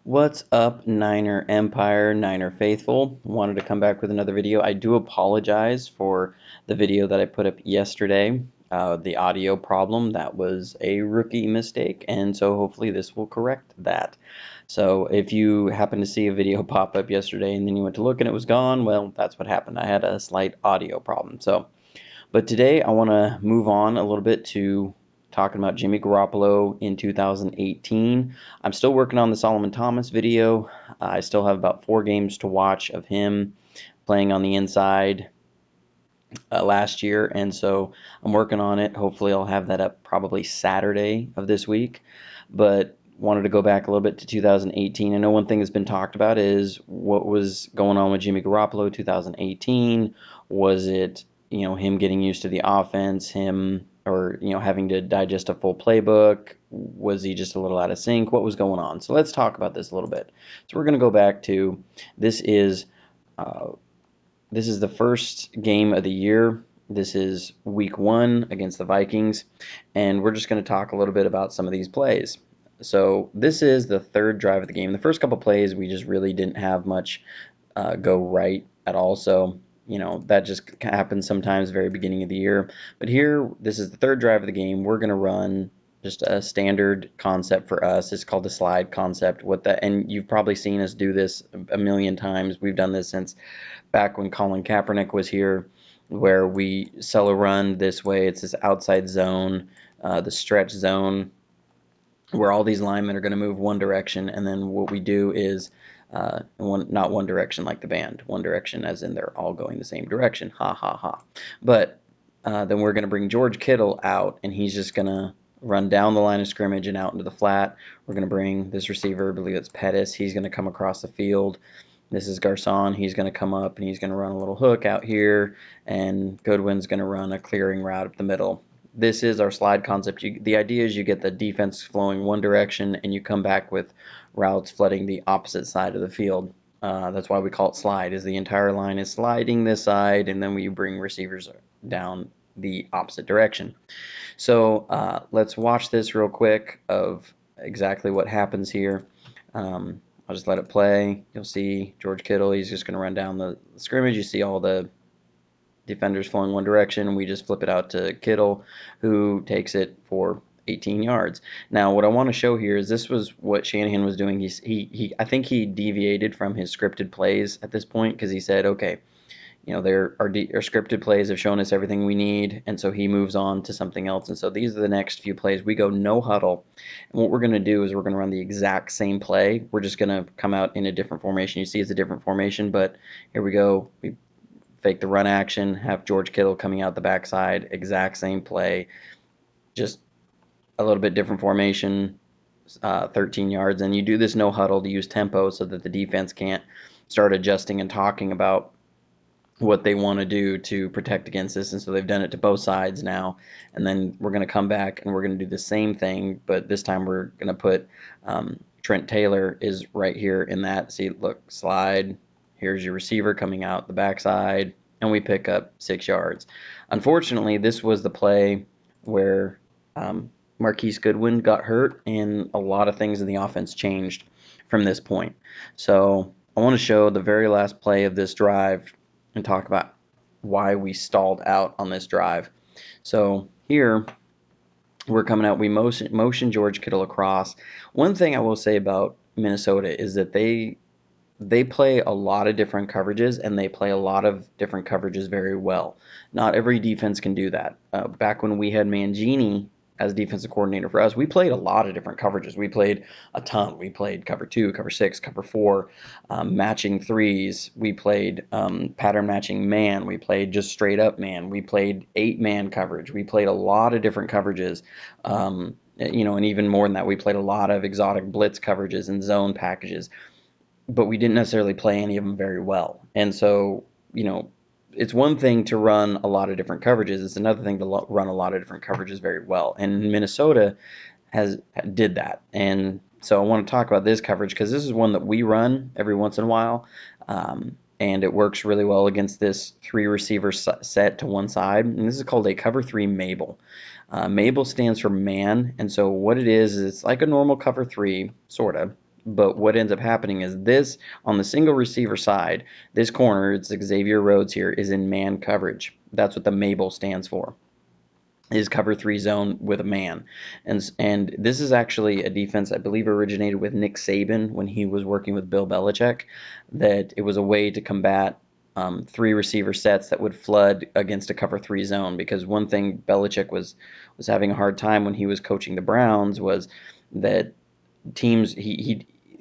What's up, Niner Empire, Niner Faithful? Wanted to come back with another video. I do apologize for the video that I put up yesterday. The audio problem, that was a rookie mistake, and so hopefully this will correct that. So if you happen to see a video pop up yesterday and then you went to look and it was gone, well, that's what happened. I had a slight audio problem. But today I want to move on a little bit to talking about Jimmy Garoppolo in 2018. I'm still working on the Solomon Thomas video. I still have about 4 games to watch of him playing on the inside last year, and so I'm working on it. Hopefully I'll have that up probably Saturday of this week. But wanted to go back a little bit to 2018. I know one thing that's been talked about is what was going on with Jimmy Garoppolo 2018. Was it, him getting used to the offense, him or, having to digest a full playbook? Was he just a little out of sync? What was going on? So let's talk about this a little bit. So we're going to go back to this is uh, this is the first game of the year. This is week 1 against the Vikings, and we're just going to talk a little bit about some of these plays. So this is the third drive of the game. The first couple plays, we just really didn't have much go right at all. So, that just happens sometimes very beginning of the year. But here, this is the third drive of the game. We're going to run just a standard concept for us. It's called the slide concept. And you've probably seen us do this a million times. We've done this since back when Colin Kaepernick was here, where we sell a run this way. It's this outside zone, the stretch zone, where all these linemen are going to move one direction, and then what we do is not one direction like the band, one direction as in they're all going the same direction, ha ha ha. But then we're going to bring George Kittle out, and he's just going to run down the line of scrimmage and out into the flat. We're going to bring this receiver, I believe it's Pettis, he's going to come across the field. This is Garcon. He's going to come up and he's going to run a little hook out here, and Goodwin's going to run a clearing route up the middle. This is our slide concept. The idea is you get the defense flowing one direction and you come back with routes flooding the opposite side of the field. That's why we call it slide, is the entire line is sliding this side, and then we bring receivers down the opposite direction. So let's watch this real quick of exactly what happens here. I'll just let it play. You'll see George Kittle. He's just going to run down the scrimmage. You see all the defenders flowing one direction. We just flip it out to Kittle, who takes it for 18 yards. Now, what I want to show here is this was what Shanahan was doing. I think he deviated from his scripted plays at this point, because he said, okay, our scripted plays have shown us everything we need, and so he moves on to something else. And so these are the next few plays. We go no huddle, and what we're going to do is we're going to run the exact same play. We're just going to come out in a different formation. You see it's a different formation, but here we go. We fake the run action, have George Kittle coming out the backside, exact same play, just a little bit different formation, 13 yards. And you do this no huddle to use tempo so that the defense can't start adjusting and talking about what they want to do to protect against this. And so they've done it to both sides now, and then we're going to come back and we're going to do the same thing, but this time we're going to put Trent Taylor is right here in that. See, look, slide, here's your receiver coming out the backside, and we pick up 6 yards. Unfortunately, this was the play where Marquise Goodwin got hurt, and a lot of things in the offense changed from this point. So I want to show the very last play of this drive and talk about why we stalled out on this drive. So here we're coming out. We motion George Kittle across. One thing I will say about Minnesota is that they play a lot of different coverages, and they play a lot of different coverages very well. Not every defense can do that. Back when we had Mangini as defensive coordinator for us, we played a lot of different coverages. We played a ton. We played cover 2, cover 6, cover 4, matching threes. We played pattern matching man. We played just straight up man. We played 8-man coverage. We played a lot of different coverages. And even more than that, we played a lot of exotic blitz coverages and zone packages, but we didn't necessarily play any of them very well. And so, it's one thing to run a lot of different coverages. It's another thing to run a lot of different coverages very well. And Minnesota did that. And so I want to talk about this coverage because this is one that we run every once in a while. And it works really well against this 3-receiver set to one side. And this is called a cover 3 Mabel. Mabel stands for man. And so what it is it's like a normal cover 3, sort of. But what ends up happening is this, on the single receiver side, this corner, it's Xavier Rhodes here, is in man coverage. That's what the Mabel stands for, is cover three zone with a man. And this is actually a defense I believe originated with Nick Saban when he was working with Bill Belichick, that it was a way to combat three receiver sets that would flood against a cover three zone. Because one thing Belichick was having a hard time when he was coaching the Browns was that teams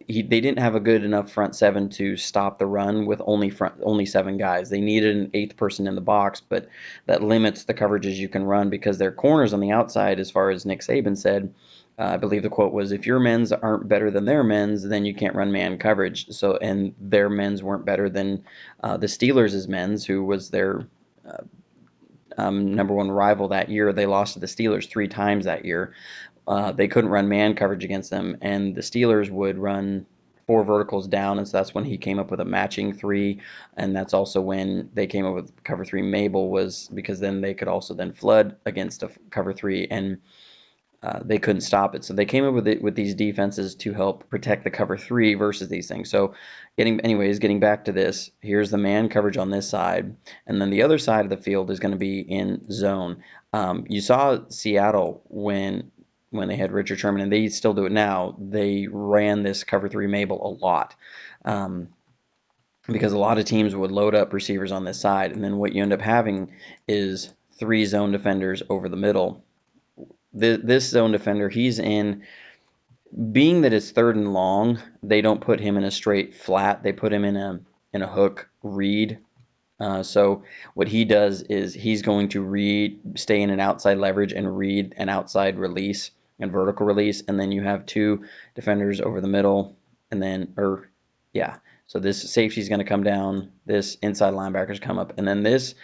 they didn't have a good enough front seven to stop the run with only seven guys. They needed an eighth person in the box, but that limits the coverages you can run because their corners on the outside, as far as Nick Saban said, I believe the quote was, "If your men's aren't better than their men's, then you can't run man coverage." So, and their men's weren't better than the Steelers' men's, who was their number one rival that year. They lost to the Steelers 3 times that year. They couldn't run man coverage against them, and the Steelers would run four verticals down, and so that's when he came up with a matching three, and that's also when they came up with cover three Mabel, was because then they could also then flood against a cover three, and they couldn't stop it. So they came up with these defenses to help protect the cover three versus these things. So getting back to this, here's the man coverage on this side, and then the other side of the field is going to be in zone. You saw Seattle when they had Richard Sherman, and they still do it now. They ran this cover three Mabel a lot. Because a lot of teams would load up receivers on this side, and then what you end up having is 3 zone defenders over the middle. This zone defender, he's in, being that it's third and long, they don't put him in a straight flat. They put him in a hook read. So what he does is he's going to stay in an outside leverage and read an outside release and vertical release, and then you have 2 defenders over the middle, and then, yeah. So this safety is going to come down, this inside linebackers come up, and then this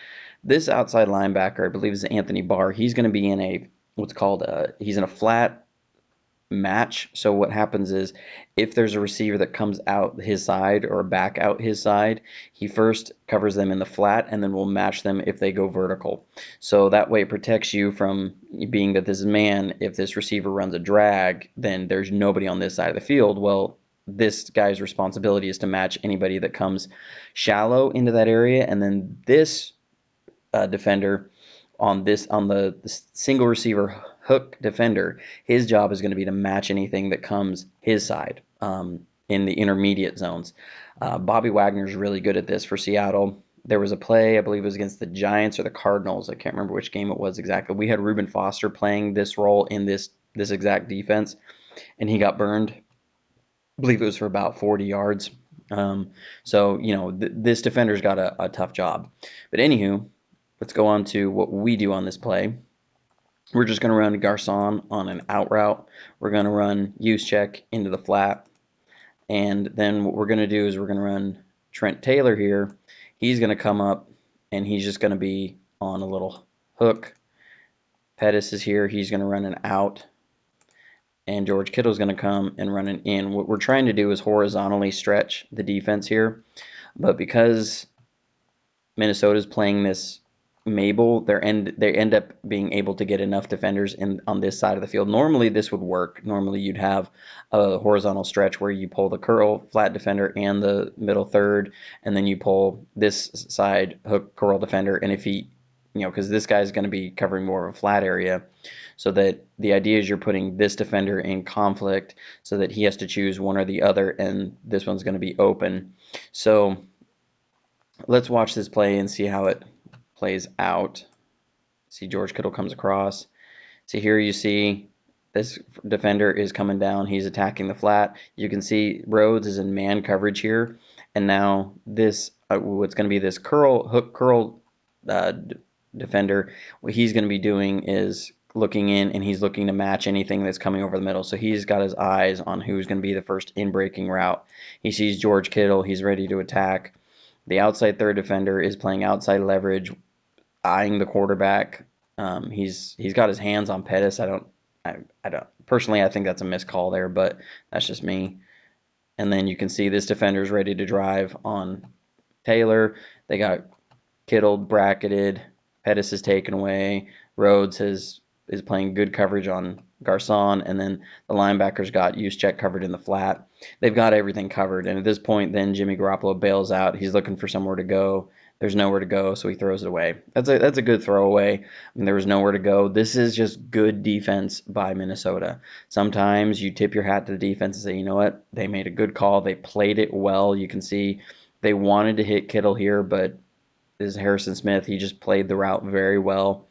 outside linebacker, I believe, is Anthony Barr. He's going to be in he's in a flat match. So what happens is, if there's a receiver that comes out his side or a back out his side, he first covers them in the flat and then will match them if they go vertical. So that way it protects you from being that this man, if this receiver runs a drag, then there's nobody on this side of the field. Well, this guy's responsibility is to match anybody that comes shallow into that area, and then this defender on the single receiver hook defender, his job is going to be to match anything that comes his side in the intermediate zones. Bobby Wagner's really good at this for Seattle. There was a play, I believe it was against the Giants or the Cardinals. I can't remember which game it was exactly. We had Reuben Foster playing this role in this exact defense, and he got burned. I believe it was for about 40 yards. So, this defender's got a tough job. But anywho, let's go on to what we do on this play. We're just going to run Garcon on an out route. We're going to run use check into the flat. And then what we're going to do is we're going to run Trent Taylor here. He's going to come up, and he's just going to be on a little hook. Pettis is here. He's going to run an out. And George Kittle's going to come and run an in. What we're trying to do is horizontally stretch the defense here. But because Minnesota's playing this Mabel, they end up being able to get enough defenders on this side of the field. Normally this would work. Normally you'd have a horizontal stretch where you pull the curl flat defender and the middle third, and then you pull this side hook curl defender. And if he, because this guy's going to be covering more of a flat area, so that the idea is you're putting this defender in conflict so that he has to choose one or the other, and this one's going to be open. So let's watch this play and see how it plays out. See, George Kittle comes across. See, here you see this defender is coming down. He's attacking the flat. You can see Rhodes is in man coverage here. And now this, what's going to be this hook curl defender, what he's going to be doing is looking in, and he's looking to match anything that's coming over the middle. So he's got his eyes on who's going to be the first in-breaking route. He sees George Kittle. He's ready to attack. The outside third defender is playing outside leverage, eyeing the quarterback. He's got his hands on Pettis. I don't personally, I think that's a missed call there, but that's just me. And then you can see this defender is ready to drive on Taylor. They got Kittle bracketed. Pettis is taken away. Rhodes is playing good coverage on Garcon, and then the linebackers got Juszczyk covered in the flat. They've got everything covered, and at this point, then Jimmy Garoppolo bails out. He's looking for somewhere to go. There's nowhere to go, so he throws it away. That's a good throwaway. I mean, there was nowhere to go. This is just good defense by Minnesota. Sometimes you tip your hat to the defense and say, you know what, they made a good call. They played it well. You can see they wanted to hit Kittle here, but this is Harrison Smith. He just played the route very well,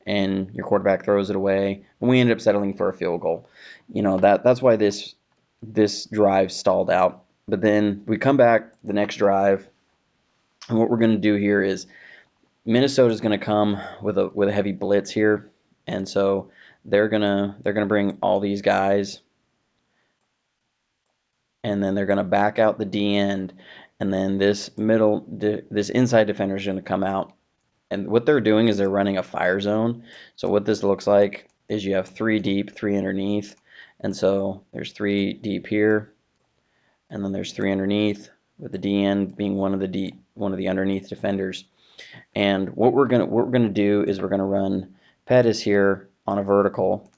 and your quarterback throws it away. And we ended up settling for a field goal. That's why this drive stalled out. But then we come back the next drive, and what we're going to do here is Minnesota's going to come with a heavy blitz here, and so they're gonna bring all these guys, and then they're gonna back out the D end, and then this inside defender is going to come out. And what they're doing is they're running a fire zone. So what this looks like is you have 3 deep, 3 underneath, and so there's 3 deep here, and then there's 3 underneath, with the D end being one of the underneath defenders. And what we're gonna do is we're gonna run Pettis here on a vertical,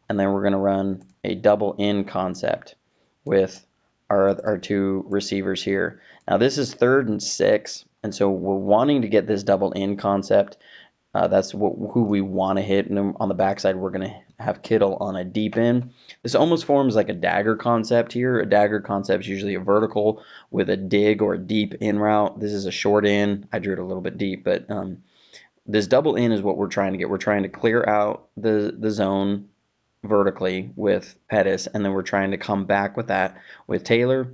and then we're gonna run a double in concept with our 2 receivers here. Now this is 3rd and 6, and so we're wanting to get this double in concept. That's who we want to hit. And on the backside, we're going to have Kittle on a deep in. This almost forms like a dagger concept here. A dagger concept is usually a vertical with a dig or a deep in route. This is a short in. I drew it a little bit deep, but this double in is what we're trying to get. We're trying to clear out the zone vertically with Pettis, and then we're trying to come back with that with Taylor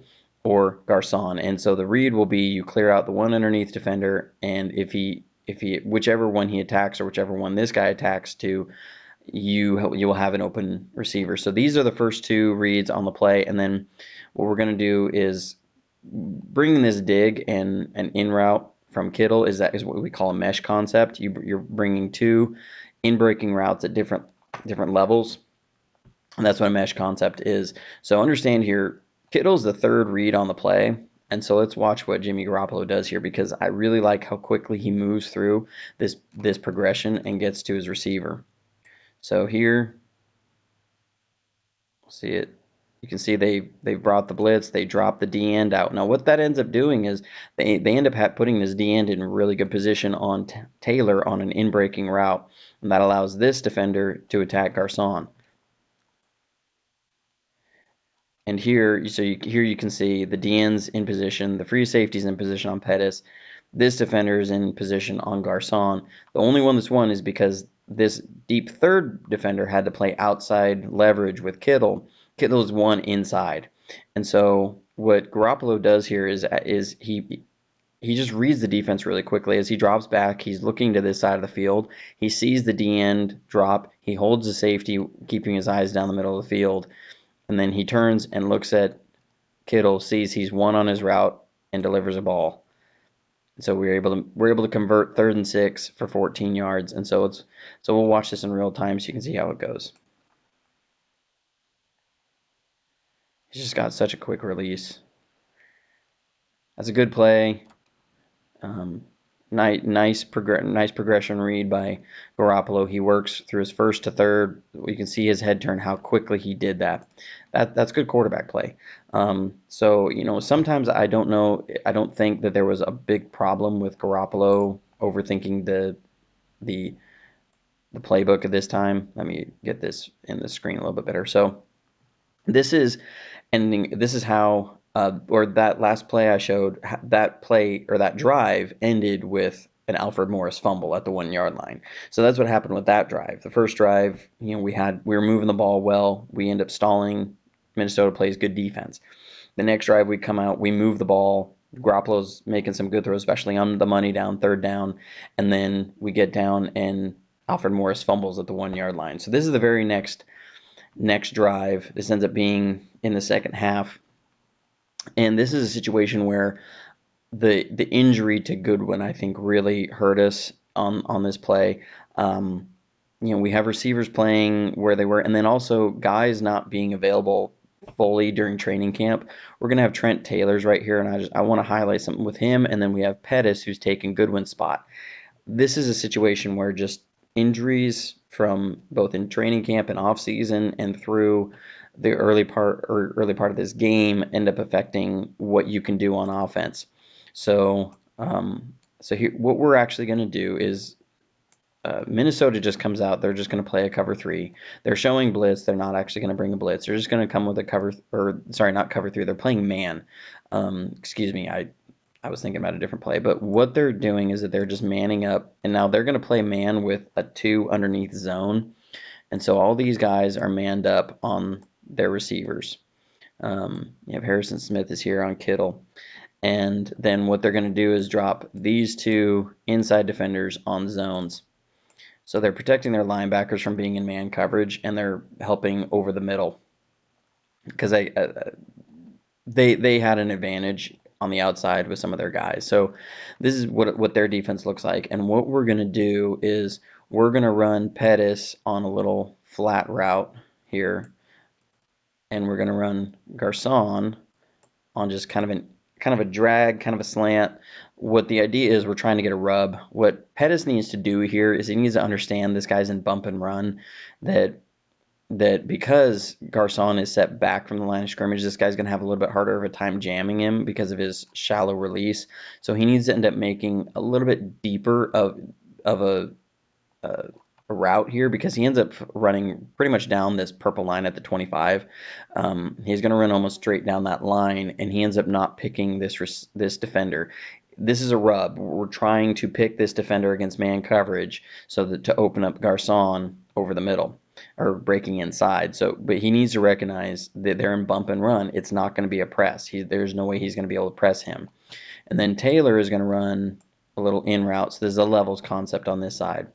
or Garcon. And so the read will be you clear out the one underneath defender, and if he whichever one he attacks or whichever one this guy attacks to, you will have an open receiver. So these are the first 2 reads on the play, and then what we're going to do is bringing this dig and an in route from Kittle is what we call a mesh concept. You're bringing 2 in breaking routes at different levels. And that's what a mesh concept is. So understand here, Kittle's the 3rd read on the play. And so let's watch what Jimmy Garoppolo does here, because I really like how quickly he moves through this progression and gets to his receiver. So here, see it. You can see they brought the blitz. They dropped the D end out. Now what that ends up doing is they end up putting this D end in a really good position on Taylor on an in breaking route, and that allows this defender to attack Garcon. And here, here you can see the DN's in position, the free safety's in position on Pettis. This defender is in position on Garcon. The only one that's won is because this deep 3rd defender had to play outside leverage with Kittle. Kittle is one inside. And so what Garoppolo does here is he just reads the defense really quickly. As he drops back, he's looking to this side of the field. He sees the D end drop. He holds the safety, keeping his eyes down the middle of the field. And then he turns and looks at Kittle, sees he's one on his route, and delivers a ball. So we're able to convert 3rd and 6 for 14 yards. And so we'll watch this in real time so you can see how it goes. He's just got such a quick release. That's a good play. Nice progression read by Garoppolo. He works through his 1st to 3rd. You can see his head turn, how quickly he did that. That's good quarterback play. So sometimes I don't think that there was a big problem with Garoppolo overthinking the playbook at this time. Let me get this in the screen a little bit better. So this is ending. This is how or that last play I showed, that play or that drive ended with an Alfred Morris fumble at the 1 yard line. So that's what happened with that drive. The first drive, we were moving the ball well. We end up stalling. Minnesota plays good defense. The next drive, we come out, we move the ball. Garoppolo's making some good throws, especially on the money down, 3rd down, and then we get down and Alfred Morris fumbles at the 1 yard line. So this is the very next drive. This ends up being in the second half. And this is a situation where the injury to Goodwin, I think, really hurt us on this play. We have receivers playing where they were, and then also guys not being available fully during training camp. We're going to have Trent Taylor's right here, and I want to highlight something with him, and then we have Pettis, who's taken Goodwin's spot. This is a situation where just injuries from both in training camp and off season and through the early part of this game end up affecting what you can do on offense. So so here, what we're actually going to do is Minnesota just comes out. They're just going to play a cover three. They're showing blitz. They're not actually going to bring a blitz. They're just going to come with a cover, or sorry, not cover three. They're playing man. Excuse me. I was thinking about a different play. But what they're doing is that they're just manning up, and now they're going to play man with a 2 underneath zone. And so all these guys are manned up on their receivers. You have Harrison Smith is here on Kittle. And then what they're going to do is drop these 2 inside defenders on zones. So they're protecting their linebackers from being in man coverage, and they're helping over the middle because they had an advantage on the outside with some of their guys. So this is what their defense looks like. And what we're going to do is we're going to run Pettis on a little flat route here, and we're going to run Garcon on just kind of a drag, kind of a slant. What the idea is, we're trying to get a rub. What Pettis needs to do here is he needs to understand this guy's in bump and run, that because Garcon is set back from the line of scrimmage, this guy's going to have a little bit harder of a time jamming him because of his shallow release. So he needs to end up making a little bit deeper of a route here, because he ends up running pretty much down this purple line at the 25. He's going to run almost straight down that line, and he ends up not picking this defender. This is a rub. We're trying to pick this defender against man coverage so that to open up Garcon over the middle or breaking inside. So, but he needs to recognize that they're in bump and run. It's not going to be a press. There's no way he's going to be able to press him. And then Taylor is going to run a little in route. So there's a levels concept on this side.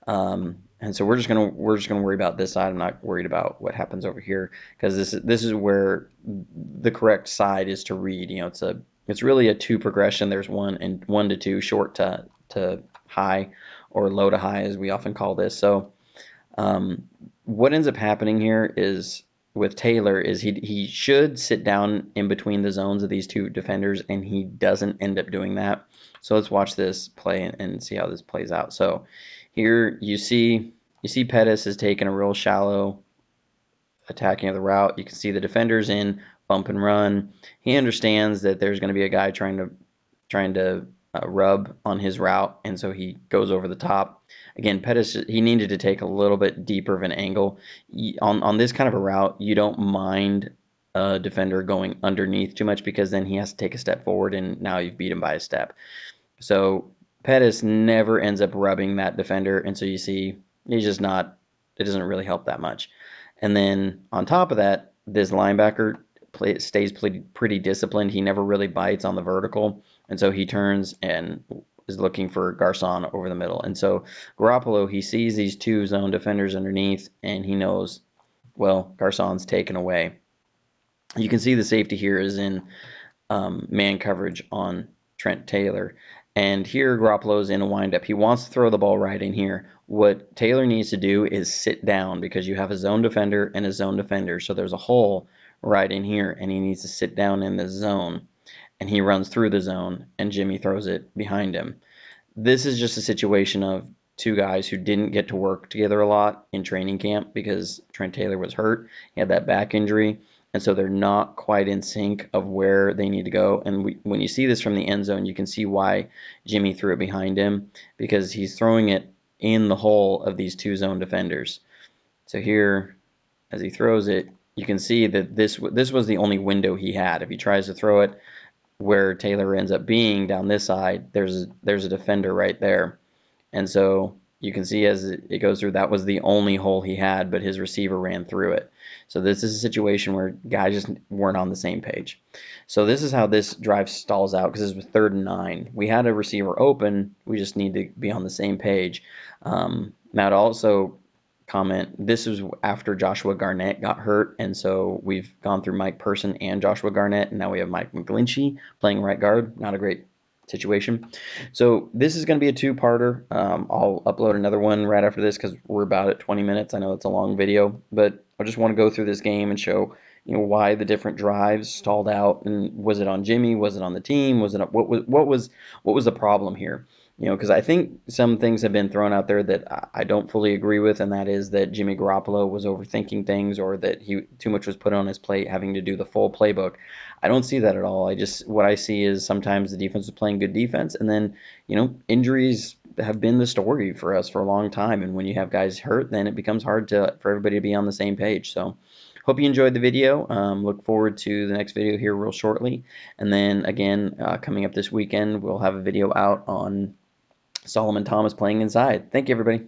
And so we're just gonna worry about this side. I'm not worried about what happens over here, because this is where the correct side is to read. You know, it's really a 2 progression. There's 1 and 1 to 2, short to high, or low to high as we often call this. So what ends up happening here is with Taylor is he should sit down in between the zones of these 2 defenders, and he doesn't end up doing that. So let's watch this play and see how this plays out. So here you see Pettis is taking a real shallow attacking of the route. You can see the defenders in bump and run. He understands that there's going to be a guy trying to rub on his route, and so he goes over the top. Again, Pettis, he needed to take a little bit deeper of an angle. On this kind of a route, you don't mind a defender going underneath too much, because then he has to take a step forward, and now you've beat him by a step. So Pettis never ends up rubbing that defender, and so you see he's just not, it doesn't really help that much. And then on top of that, this linebacker stays pretty disciplined. He never really bites on the vertical, and so he turns and is looking for Garcon over the middle. And so Garoppolo, he sees these 2 zone defenders underneath, and he knows, well, Garcon's taken away. You can see the safety here is in man coverage on Trent Taylor. And here Garoppolo's in a windup. He wants to throw the ball right in here. What Taylor needs to do is sit down, because you have a zone defender and a zone defender. So there's a hole right in here, and he needs to sit down in the zone. And he runs through the zone, and Jimmy throws it behind him. This is just a situation of 2 guys who didn't get to work together a lot in training camp because Trent Taylor was hurt. He had that back injury. And so they're not quite in sync of where they need to go. And when you see this from the end zone, you can see why Jimmy threw it behind him, because he's throwing it in the hole of these 2 zone defenders. So here, as he throws it, you can see that this was the only window he had. If he tries to throw it where Taylor ends up being down this side, there's a defender right there. And so you can see as it goes through, that was the only hole he had, but his receiver ran through it. So this is a situation where guys just weren't on the same page. So this is how this drive stalls out, because it was 3rd and 9. We had a receiver open. We just need to be on the same page. Now to also comment, this is after Joshua Garnett got hurt, and so we've gone through Mike Person and Joshua Garnett, and now we have Mike McGlinchey playing right guard. Not a great situation. So this is going to be a 2-parter. I'll upload another one right after this, because we're about at 20 minutes. I know it's a long video, but I just want to go through this game and show why the different drives stalled out, and was it on Jimmy? Was it on the team? Was it what was the problem here? Because I think some things have been thrown out there that I don't fully agree with, and that is that Jimmy Garoppolo was overthinking things or that he too much was put on his plate having to do the full playbook. I don't see that at all. What I see is sometimes the defense is playing good defense, and then, injuries have been the story for us for a long time, and when you have guys hurt, then it becomes hard for everybody to be on the same page. So hope you enjoyed the video. Look forward to the next video here real shortly. And then again, coming up this weekend, we'll have a video out on Solomon Thomas playing inside. Thank you, everybody.